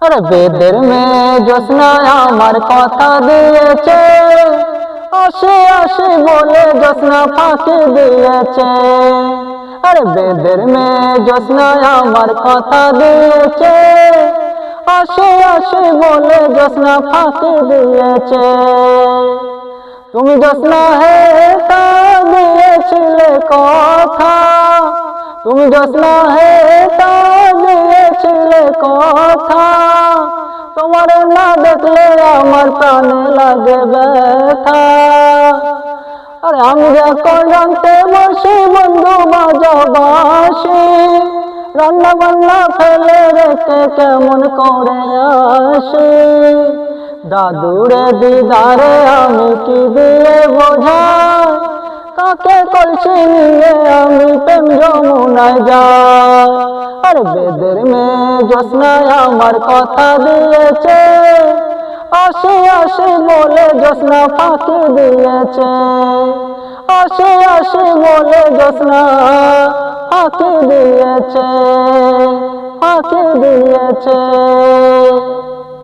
আরে বেদের মেয়ে জ্যোৎস্না আমার কথা দিয়েছে, আসি আসি বলে জ্যোৎস্না ফাঁকি দিয়েছে। আরে বেদের মেয়ে জ্যোৎস্না আমার কথা দিয়েছে, আসি আসি বলে জ্যোৎস্না ফাঁকি দিয়েছে। তুমি জ্যোৎস্না হে তা দিয়েছিলে কথা, তুমি জ্যোৎস্না হে তা দিয়েছিলে কথা। তোমার না দেখলে আমার প্রাণে লাগে ব্যথা। আরে আমি যখন জানতে বসি বন্ধু বাজাবাসি, রান্না বান্না ফেলে রেখে কেমন করে আসি। দাদুরে দিদারে আমি কি দিয়ে বোঝাই, কাকে কলসি নিয়ে আমি প্রেম যমুনায় যাই। আরে বেদের মেয়ে জ্যোৎস্না আমার কথা দিয়েছে, আসি আসি বলে জ্যোৎস্না ফাঁকি দিয়েছে। আসি আসি বলে জ্যোৎস্না ফাঁকি দিয়েছে, ফাঁকি দিয়েছে।